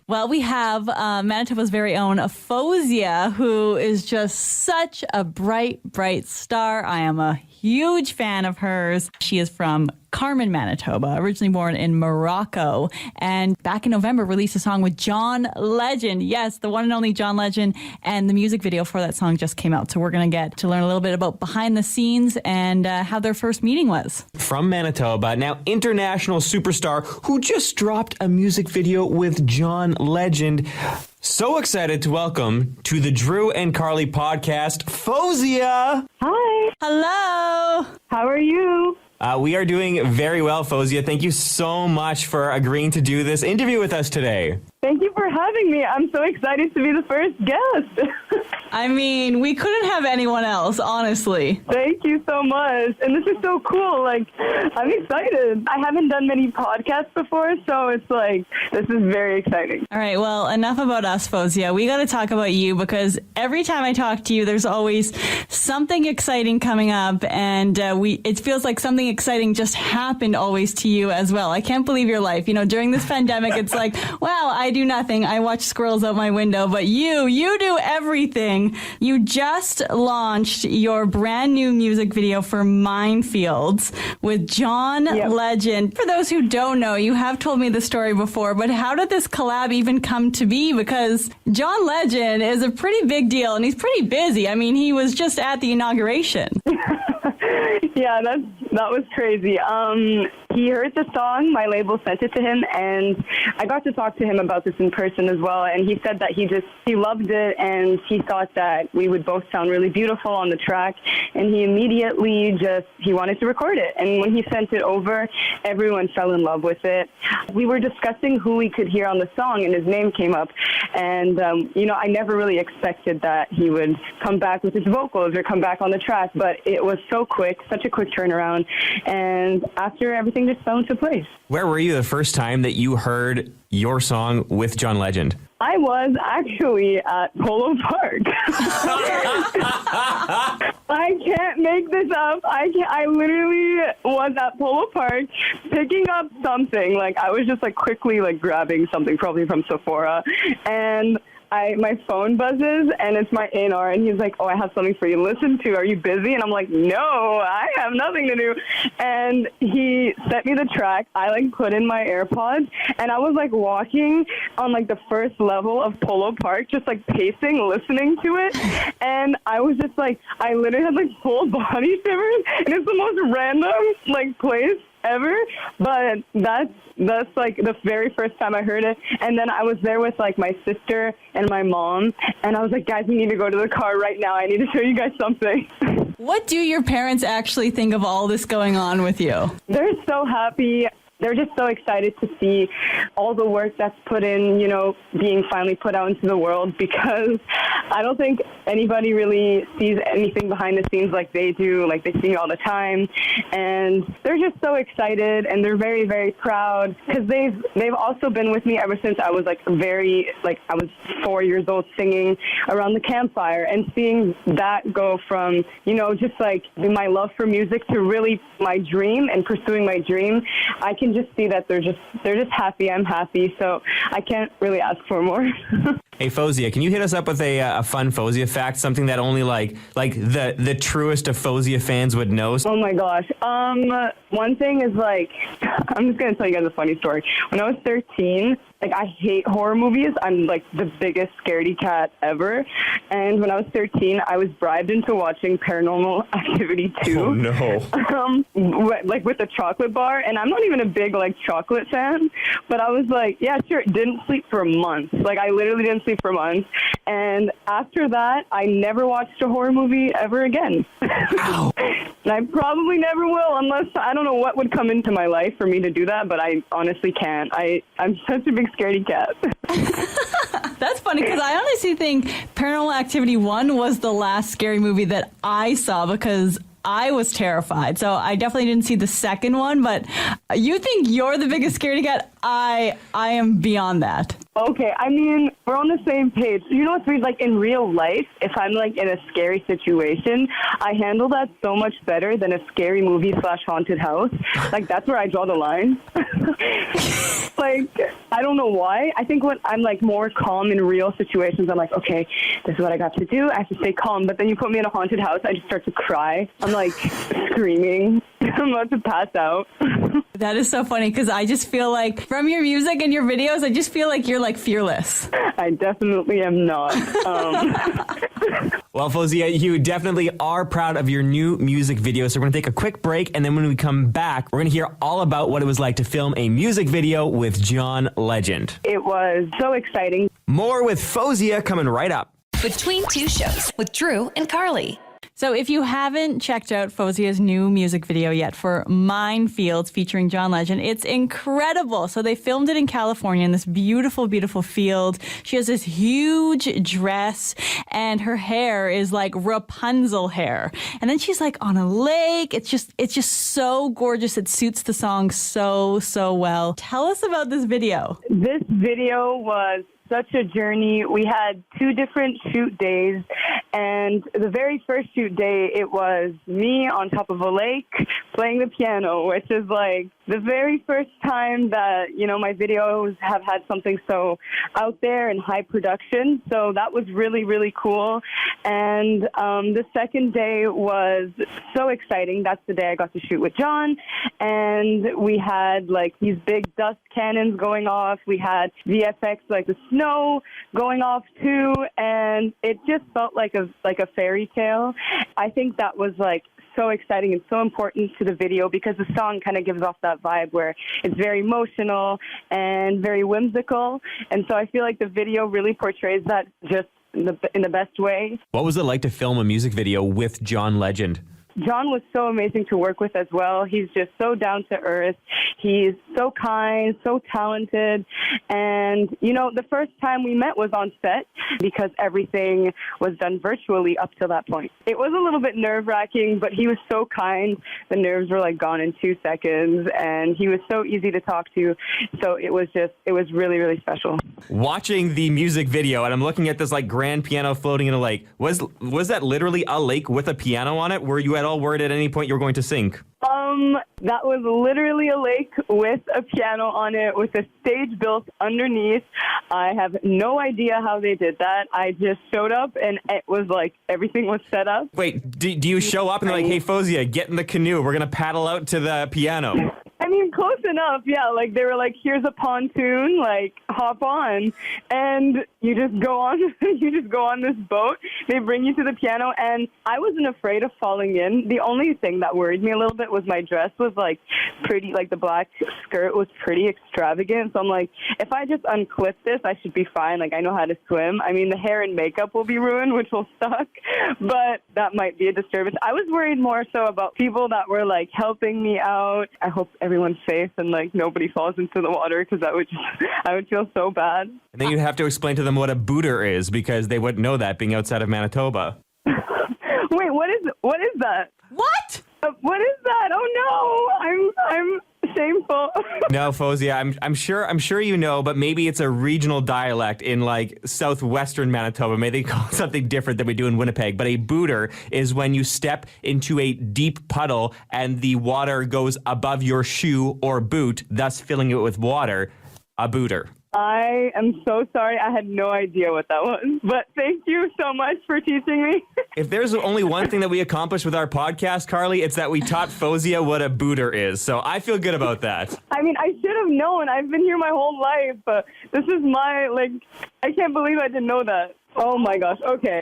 Well, we have Manitoba's very own Faouzia, who is just such a bright, bright star. I am a huge fan of hers. She is from Carmen, Manitoba, originally born in Morocco, and back in November released a song with John Legend. Yes, the one and only John Legend, and the music video for that song just came out. So we're going to get to learn a little bit about behind the scenes and how their first meeting was. From Manitoba, now international superstar who just dropped a music video with John Legend. So excited to welcome to the Drew and Carly podcast, Faouzia. Hi. Hello. How are you? We are doing very well, Faouzia. Thank you so much for agreeing to do this interview with us today. Thank you for having me. I'm so excited to be the first guest. I mean, we couldn't have anyone else, honestly. Thank you so much. And this is so cool. Like, I'm excited. I haven't done many podcasts before, so it's like, this is very exciting. All right, well, enough about us, Faouzia. We got to talk about you because every time I talk to you, there's always something exciting coming up, and it feels like something exciting just happened always to you as well. I can't believe your life. You know, during this pandemic, it's like, wow, I do nothing. I watch squirrels out my window, but you do everything. You just launched your brand new music video for Minefields with John Legend. For those who don't know, you have told me the story before, but how did this collab even come to be? Because John Legend is a pretty big deal and he's pretty busy. I mean, he was just at the inauguration. Yeah, that was crazy. He heard the song, my label sent it to him, and I got to talk to him about this in person as well, and he said that he loved it, and he thought that we would both sound really beautiful on the track, and he immediately he wanted to record it, and when he sent it over, everyone fell in love with it. We were discussing who we could hear on the song, and his name came up, and, I never really expected that he would come back with his vocals or come back on the track, but it was so quick, such a quick turnaround, and after everything just fell into place. Where were you the first time that you heard your song with John Legend? I was actually at Polo Park. I can't make this up. I literally was at Polo Park picking up something. Like, I was just quickly grabbing something probably from Sephora, and my phone buzzes, and it's my A&R, and he's like, oh, I have something for you to listen to. Are you busy? And I'm like, no, I have nothing to do. And he sent me the track. I, put in my AirPods, and I was, walking on, the first level of Polo Park, just, pacing, listening to it. And I was just, I literally had, full body shivers, and it's the most random, place ever, but that's the very first time I heard it. And then I was there with my sister and my mom, and I was like, guys, we need to go to the car right now. I need to show you guys something. What do your parents actually think of all this going on with you? They're so happy. They're just so excited to see all the work that's put in, being finally put out into the world, because I don't think anybody really sees anything behind the scenes like they do. They see me all the time, and they're just so excited, and they're very, very proud, because they've also been with me ever since I was I was 4 years old singing around the campfire, and seeing that go from, just my love for music to really my dream and pursuing my dream. I can just see that they're just happy. I'm happy, so I can't really ask for more. Hey, Faouzia, can you hit us up with a fun Faouzia fact, something that only the truest of Faouzia fans would know? Oh my gosh. One thing is I'm just gonna tell you guys a funny story. When I was 13, I hate horror movies. I'm the biggest scaredy cat ever. And when I was 13, I was bribed into watching Paranormal Activity 2. Oh no. With a chocolate bar, and I'm not even a big chocolate fan, but I was yeah, sure. Didn't sleep for months. I literally didn't sleep for months. And after that, I never watched a horror movie ever again. Wow. And I probably never will, unless I don't know what would come into my life for me to do that, but I honestly can't. I'm such a big scaredy cat. That's funny, because I honestly think Paranormal Activity 1 was the last scary movie that I saw, because I was terrified. So I definitely didn't see the second one, but you think you're the biggest scaredy cat? I am beyond that. Okay, I mean, we're on the same page. You know what's weird? Like, in real life, if I'm, like, in a scary situation, I handle that so much better than a scary movie / haunted house. Like, that's where I draw the line. Like, I don't know why. I think when I'm, like, more calm in real situations, I'm like, okay, this is what I got to do. I have to stay calm. But then you put me in a haunted house, I just start to cry. I'm, like, screaming. I'm about to pass out. That is so funny because I just feel like from your music and your videos, I just feel like you're like fearless. I definitely am not. Well, Faouzia, you definitely are proud of your new music video. So we're going to take a quick break. And then when we come back, we're going to hear all about what it was like to film a music video with John Legend. It was so exciting. More with Faouzia coming right up. Between Two Shows with Drew and Carly. So if you haven't checked out Fauzia's new music video yet for Minefields featuring John Legend, it's incredible. So they filmed it in California in this beautiful, beautiful field. She has this huge dress and her hair is like Rapunzel hair. And then she's like on a lake. It's just so gorgeous. It suits the song so, so well. Tell us about this video. This video was such a journey. We had 2 different shoot days, and the very first shoot day, it was me on top of a lake playing the piano, which is like the very first time that, you know, my videos have had something so out there and high production. So that was really, really cool. And the second day was so exciting. That's the day I got to shoot with John. And we had like these big dust cannons going off. We had VFX, like the snow going off too. And it just felt like a fairy tale. I think that was like so exciting and so important to the video because the song kind of gives off that vibe where it's very emotional and very whimsical. And so I feel like the video really portrays that just in the best way. What was it like to film a music video with John Legend? John was so amazing to work with as well. He's just so down to earth. He's so kind, so talented. And, you know, the first time we met was on set because everything was done virtually up till that point. It was a little bit nerve-wracking, but he was so kind. The nerves were like gone in 2 seconds, and he was so easy to talk to. So it was really, really special. Watching the music video, and I'm looking at this like grand piano floating in a lake. Was that literally a lake with a piano on it? Were you at all worried at any point you were going to sink? That was literally a lake with a piano on it with a stage built underneath. I have no idea how they did that. I just showed up and it was like everything was set up. Wait, do you show up and they're like, hey, Faouzia, get in the canoe. We're going to paddle out to the piano. I mean, close enough, yeah. Like, they were like, here's a pontoon, like, hop on. And you just go on this boat. They bring you to the piano, and I wasn't afraid of falling in. The only thing that worried me a little bit was my dress was, like, pretty, like, the black skirt was pretty extravagant. So I'm like, if I just unclip this, I should be fine. Like, I know how to swim. I mean, the hair and makeup will be ruined, which will suck, but that might be a disturbance. I was worried more so about people that were, like, helping me out. I hope everyone's safe and like nobody falls into the water because I would feel so bad. And then you'd have to explain to them what a booter is because they wouldn't know that being outside of Manitoba. Wait, what is that? What? What is that? Oh no, I'm shameful. No, Faouzia, I'm sure you know, but maybe it's a regional dialect in like southwestern Manitoba. Maybe they call it something different than we do in Winnipeg. But a booter is when you step into a deep puddle and the water goes above your shoe or boot, thus filling it with water. A booter. I am so sorry. I had no idea what that was. But thank you so much for teaching me. If there's only one thing that we accomplished with our podcast, Carly, it's that we taught Faouzia what a booter is. So I feel good about that. I mean, I should have known. I've been here my whole life. But this is I can't believe I didn't know that. Oh my gosh. Okay.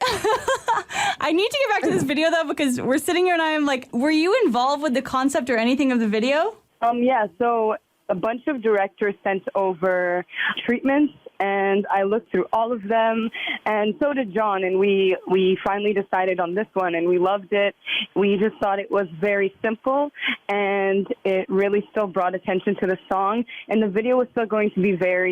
I need to get back to this video though, because we're sitting here and I am like, were you involved with the concept or anything of the video? Yeah. So a bunch of directors sent over treatments, and I looked through all of them, and so did John, and we finally decided on this one, and we loved it. We just thought it was very simple, and it really still brought attention to the song, and the video was still going to be very,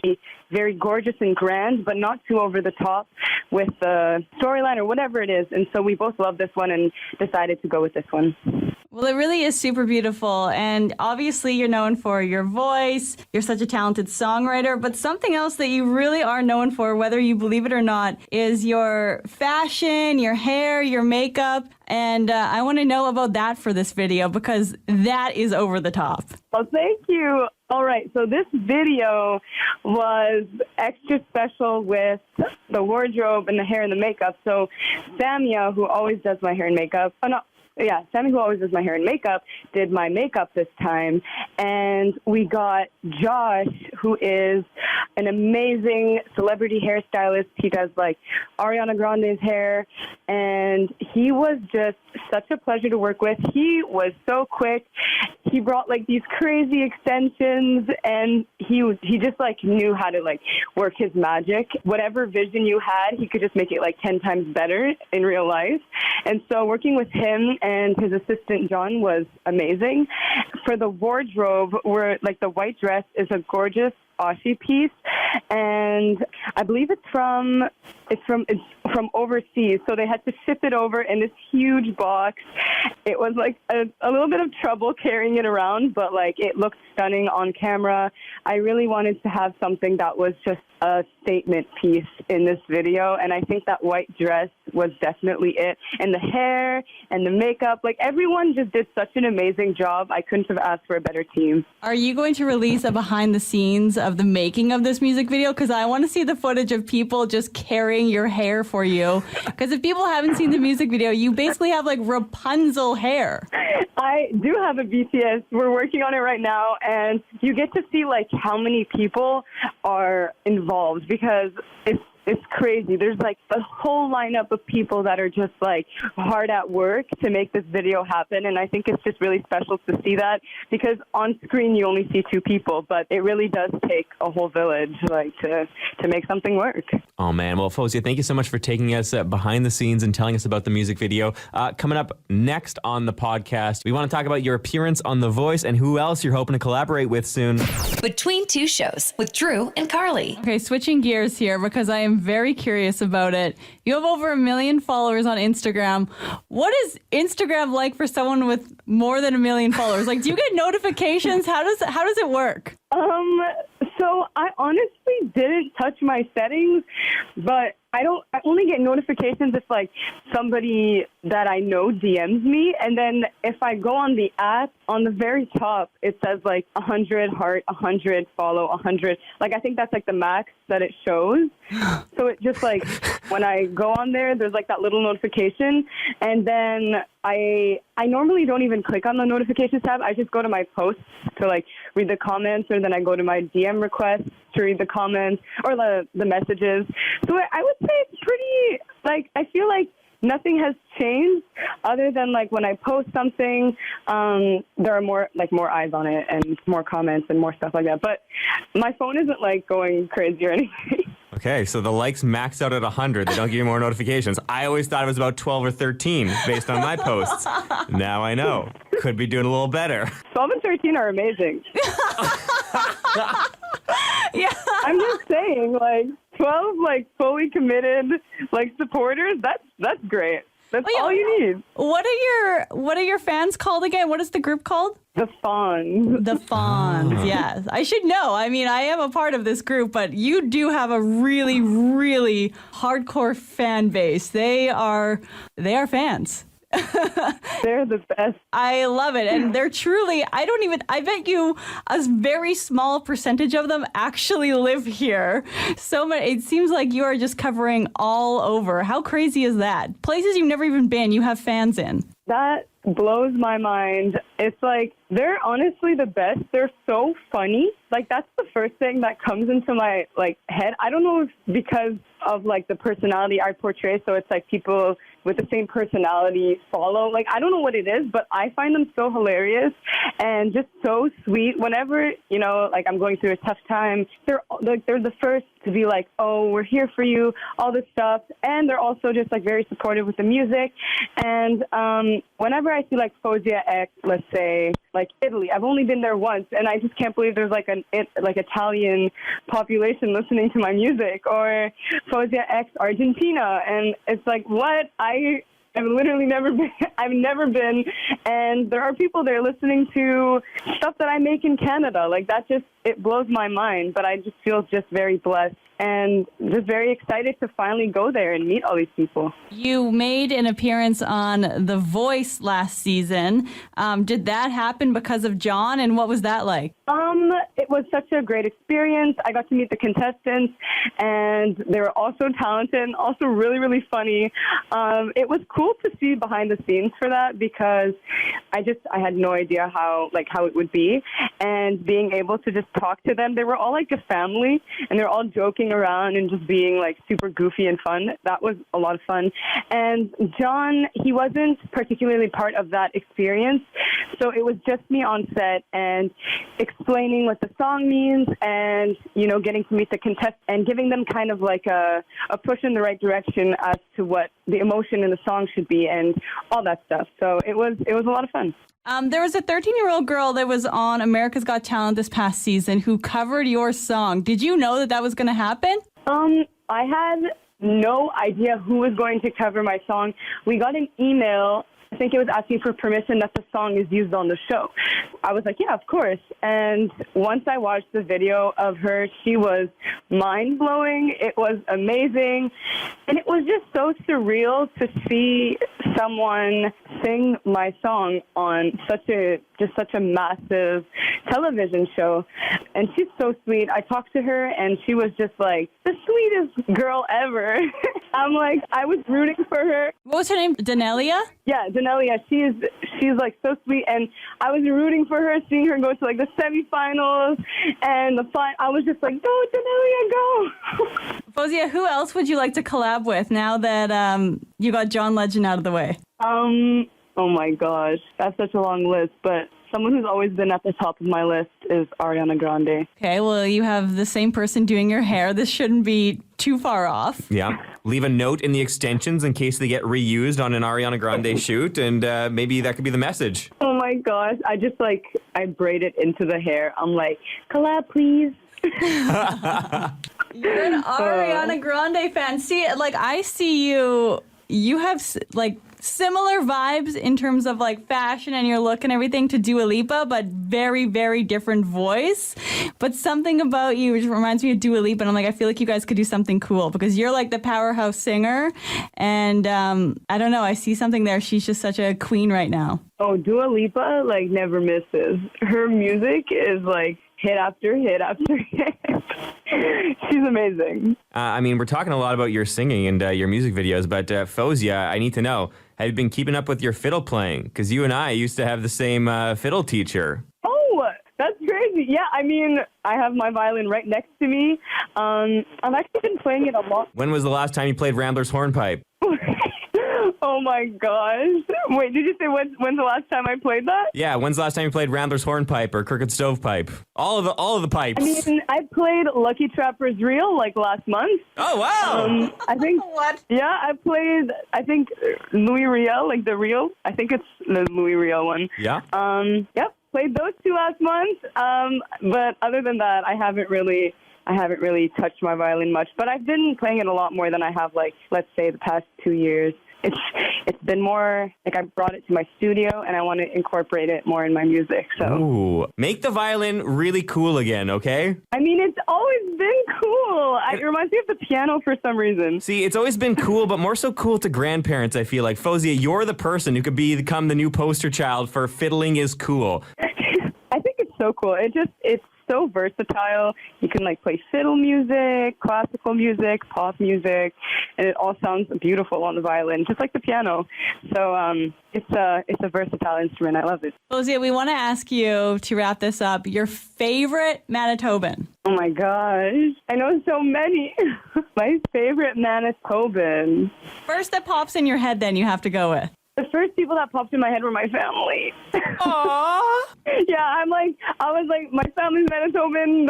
very gorgeous and grand, but not too over the top with the storyline or whatever it is, and so we both loved this one and decided to go with this one. Well, it really is super beautiful. And obviously, you're known for your voice. You're such a talented songwriter. But something else that you really are known for, whether you believe it or not, is your fashion, your hair, your makeup. And I want to know about that for this video because that is over the top. Well, thank you. All right, so this video was extra special with the wardrobe and the hair and the makeup. So Samia, who always does my hair and makeup, Sammy, who always does my hair and makeup, did my makeup this time. And we got Josh, who is an amazing celebrity hairstylist. He does like Ariana Grande's hair. And he was just such a pleasure to work with. He was so quick. He brought like these crazy extensions and he just like knew how to like work his magic. Whatever vision you had, he could just make it like 10 times better in real life. And so working with him and his assistant John was amazing. For the wardrobe, the white dress is a gorgeous Aussie piece, and I believe it's from overseas, so they had to ship it over in this huge box. It was like a little bit of trouble carrying it around, but like it looked stunning on camera. I really wanted to have something that was just a statement piece in this video, and I think that white dress was definitely it. And the hair and the makeup, like everyone just did such an amazing job. I couldn't have asked for a better team. Are you going to release a behind the scenes of the making of this music video? Because I want to see the footage of people just carrying your hair for you. Because if people haven't seen the music video, you basically have like Rapunzel hair. I do have a BTS. We're working on it right now, and you get to see like how many people are involved because it's crazy. There's like a whole lineup of people that are just like hard at work to make this video happen. And I think it's just really special to see that because on screen you only see two people, but it really does take a whole village like to make something work. Oh man. Well, Faouzia, thank you so much for taking us behind the scenes and telling us about the music video. Coming up next on the podcast, we want to talk about your appearance on The Voice and who else you're hoping to collaborate with soon. Between Two Shows with Drew and Carly. Okay, switching gears here because I am very curious about it. You have over 1 million followers on Instagram. What is Instagram like for someone with more than 1 million followers? Like, do you get notifications? How does it work? So I honestly didn't touch my settings, but I only get notifications if like somebody that I know DMs me. And then if I go on the app, on the very top, it says like 100 heart, 100 follow, 100. Like, I think that's like the max that it shows. So it just like, when I go on there, there's like that little notification. And then I normally don't even click on the notifications tab. I just go to my posts to like read the comments, or then I go to my DM requests to read the comments or the messages. So I would say it's pretty, like, I feel like nothing has changed other than like when I post something, there are more eyes on it and more comments and more stuff like that. But my phone isn't like going crazy or anything. Okay, so the likes max out at 100. They don't give you more notifications. I always thought it was about 12 or 13 based on my posts. Now I know. Could be doing a little better. 12 and 13 are amazing. Yeah. I'm just saying, like, 12, like, fully committed, like, supporters, that's great. That's all you need. What are your fans called again? What is the group called? The Fawns. The Fawns, yes. I should know. I mean, I am a part of this group, but you do have a really, really hardcore fan base. They are fans. They're the best. I love it. And they're truly, I bet you a very small percentage of them actually live here. It seems like you are just covering all over. How crazy is that? Places you've never even been, you have fans in. That blows my mind. It's like, they're honestly the best. They're so funny. Like, that's the first thing that comes into my, like, head. I don't know if because of, like, the personality I portray, so it's like people with the same personality follow. Like, I don't know what it is, but I find them so hilarious and just so sweet. Whenever, you know, like, I'm going through a tough time, they're the first to be like, oh, we're here for you, all this stuff. And they're also just, like, very supportive with the music. And whenever I see, like, Faouzia X, let's say, like, Italy, I've only been there once, and I just can't believe there's, like, Italian population listening to my music. Or Faouzia X, Argentina, and it's like, what? I've literally never been. I've never been, and there are people there listening to stuff that I make in Canada. Like that it blows my mind. But I just feel just very blessed and just very excited to finally go there and meet all these people. You made an appearance on The Voice last season. Did that happen because of John, and what was that like? It was such a great experience. I got to meet the contestants, and they were all so talented and also really, really funny. It was cool to see behind the scenes for that because I had no idea how it would be, and being able to just talk to them. They were all like a family, and they're all joking around and just being like super goofy and fun. That was a lot of fun. And John, he wasn't particularly part of that experience, so it was just me on set and explaining what the song means and, getting to meet the contestants and giving them kind of like a push in the right direction as to what the emotion in the song should be and all that stuff. So it was a lot of fun. There was a 13-year-old girl that was on America's Got Talent this past season who covered your song. Did you know that was going to happen? I had no idea who was going to cover my song. We got an email. I think it was asking for permission that the song is used on the show. I was like, yeah, of course. And once I watched the video of her, she was mind-blowing. It was amazing. And it was just so surreal to see someone sing my song on such a massive television show. And she's so sweet. I talked to her, and she was just like the sweetest girl ever. I'm like, I was rooting for her. What was her name? Daneliya? Yeah, Daneliya. She's like so sweet, and I was rooting for her, seeing her go to like the semifinals and the final. I was just like, go Daneliya, go. Faouzia, who else would you like to collab with now that you got John Legend out of the way? Oh my gosh, that's such a long list, but someone who's always been at the top of my list is Ariana Grande. Okay, well, you have the same person doing your hair. This shouldn't be too far off. Yeah. Leave a note in the extensions in case they get reused on an Ariana Grande shoot, and maybe that could be the message. Oh my gosh, I braid it into the hair. I'm like, collab, please. You're an Ariana Grande fan. See, I see you have similar vibes in terms of fashion and your look and everything to Dua Lipa, but very, very different voice. But something about you which reminds me of Dua Lipa, and I feel like you guys could do something cool because you're the powerhouse singer, and I don't know, I see something there. She's just such a queen right now. Oh, Dua Lipa never misses. Her music is hit after hit after hit. She's amazing. We're talking a lot about your singing and your music videos, but Faouzia, I need to know, have you been keeping up with your fiddle playing? Because you and I used to have the same fiddle teacher. Oh, that's crazy. Yeah, I have my violin right next to me. I've actually been playing it a lot. When was the last time you played Rambler's Hornpipe? Oh my gosh. Wait, did you say when's the last time I played that? Yeah, when's the last time you played Rambler's Hornpipe or Crooked Stovepipe? All of the pipes. I played Lucky Trapper's Reel last month. Oh, wow. I think What? Yeah, I played Louis Riel, the reel. I think it's the Louis Riel one. Yeah. Yep, played those two last month. But other than that, I haven't really touched my violin much, but I've been playing it a lot more than I have, let's say, the past 2 years. It's been more I brought it to my studio, and I want to incorporate it more in my music. So, ooh, make the violin really cool again, okay? It's always been cool. It reminds me of the piano for some reason. See, it's always been cool, but more so cool to grandparents, I feel like. Faouzia, you're the person who could become the new poster child for fiddling is cool. I think it's so cool. It's so versatile. You can play fiddle music, classical music, pop music, and it all sounds beautiful on the violin, just like the piano. So it's a versatile instrument. I love it. Faouzia, we want to ask you to wrap this up, your favorite Manitoban. Oh my gosh, I know so many. My favorite Manitoban. First that pops in your head, then you have to go with. The first people that popped in my head were my family. Aww. Yeah, I was like, my family's Manitoban.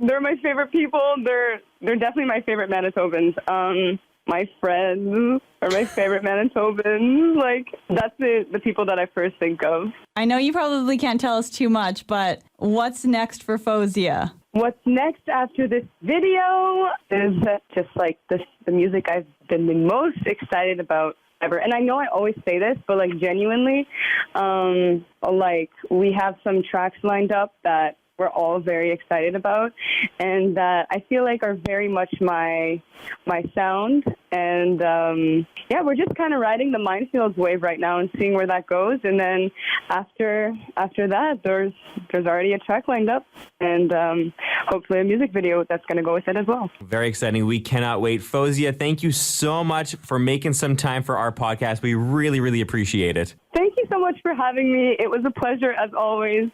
They're my favorite people. They're definitely my favorite Manitobans. My friends are my favorite Manitobans. That's the people that I first think of. I know you probably can't tell us too much, but what's next for Faouzia? What's next after this video is just the music I've been the most excited about ever. And I know I always say this, but like genuinely, like we have some tracks lined up that we're all very excited about, and that I feel like are very much my sound. And yeah, we're just kind of riding the minefields wave right now and seeing where that goes. And then after that, there's already a track lined up, and hopefully a music video that's going to go with it as well. Very exciting. We cannot wait. Faouzia, thank you so much for making some time for our podcast. We really, really appreciate it. Thank you so much for having me. It was a pleasure as always.